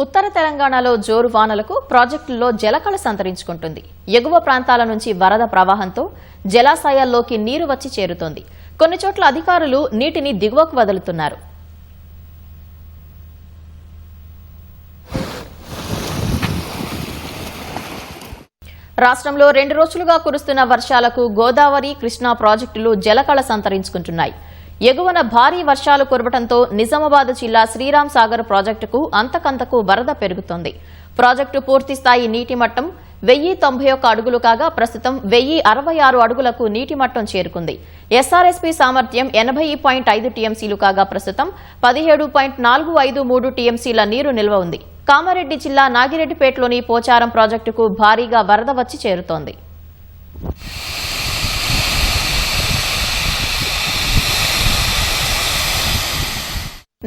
ఉత్తర తెలంగాణలో జోరు వానలకు ప్రాజెక్టుల్లో జలకళ సంతరించుకుంటుంది. ఎగువ ప్రాంతాల నుంచి వరద ప్రవాహంతో జలాశయాల్లోకి నీరు వచ్చి చేరుతోంది. కొన్ని చోట్ల అధికారులు నీటిని దిగువకు వదులుతున్నారు. రాష్ట్రంలో 2 రోజులుగా కురుస్తున్న వర్షాలకు గోదావరి, కృష్ణా ప్రాజెక్టులు జలకళ సంతరించుకుంటున్నాయి. ఎగువన భారీ వర్షాలు కురవడంతో నిజామాబాద్ జిల్లా శ్రీరామ్ సాగర్ ప్రాజెక్టుకు అంతకంతకు వరద పెరుగుతోంది. ప్రాజెక్టు పూర్తిస్థాయి నీటి మట్టం 1091 అడుగులు కాగా ప్రస్తుతం 1066 అడుగులకు నీటి మట్టం చేరుకుంది. ఎస్ఆర్ఎస్పీ సామర్థ్యం 80.5 టీఎంసీలు కాగా ప్రస్తుతం 17.453 టీఎంసీల నీరు నిల్వ ఉంది. కామారెడ్డి జిల్లా నాగిరెడ్డిపేటలోని పోచారం ప్రాజెక్టుకు భారీగా వరద వచ్చి చేరుతోంది.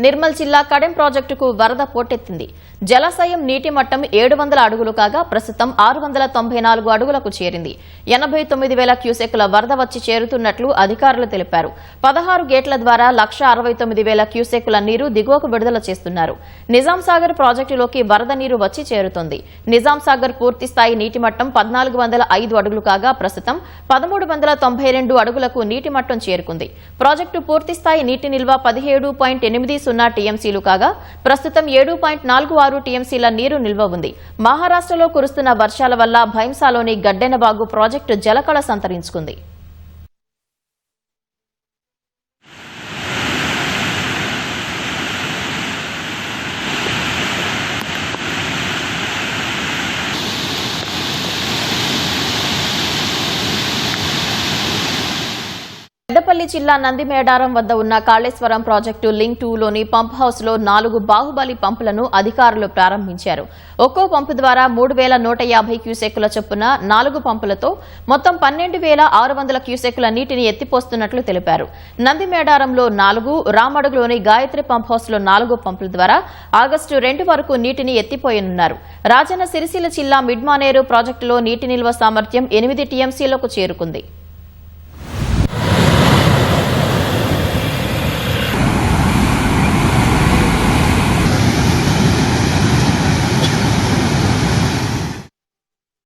నిర్మల్ జిల్లా కడెం ప్రాజెక్టుకు వరద పోటెత్తింది. జలాశయం నీటి మట్టం 700 అడుగులు కాగా ప్రస్తుతం 694 అడుగులకు చేరింది. 89,000 క్యూసెక్కుల వరద వచ్చి చేరుతున్నట్లు అధికారులు తెలిపారు. 16 గేట్ల ద్వారా 169,000 క్యూసెక్కుల నీరు దిగువకు విడుదల చేస్తున్నారు. నిజాం సాగర్ ప్రాజెక్టులోకి వరద నీరు వచ్చి చేరుతోంది. నిజాం సాగర్ పూర్తిస్థాయి నీటి మట్టం 1,405 అడుగులు కాగా ప్రస్తుతం 1,392 అడుగులకు నీటి మట్టం చేరుకుంది. ప్రాజెక్టు పూర్తిస్థాయి నీటి నిల్వ 17.80 టీఎంసీలు కాగా ప్రస్తుతం 7.46 టీఎంసీల నీరు నిల్వ ఉంది. మహారాష్ట్రలో కురుస్తున్న వర్షాల వల్ల భైంసాలోని గడ్డెనబాగు ప్రాజెక్టు జలకళ సంతరించుకుంది. పెద్దపల్లి జిల్లా నందిమేడారం వద్ద ఉన్న కాళేశ్వరం ప్రాజెక్టు లింక్ 2లోని పంప్ హౌస్ లో 4 బాహుబలి పంపులను అధికారులు ప్రారంభించారు. ఒక్కో పంపు ద్వారా 3,150 క్యూసెక్కుల చొప్పున 4 పంపులతో మొత్తం 12,600 క్యూసెక్కుల నీటిని ఎత్తిపోస్తున్నట్లు తెలిపారు. నందిమేడారంలో 4, రామడుగులోని గాయత్రి పంప్ హౌస్ లో 4 పంపుల ద్వారా ఆగస్టు 2 వరకు నీటిని ఎత్తిపోయనున్నారు. రాజన్న సిరిసిల్ల జిల్లా మిడ్మానేరు ప్రాజెక్టులో నీటి నిల్వ సామర్థ్యం 8 టీఎంసీలకు చేరుకుంది.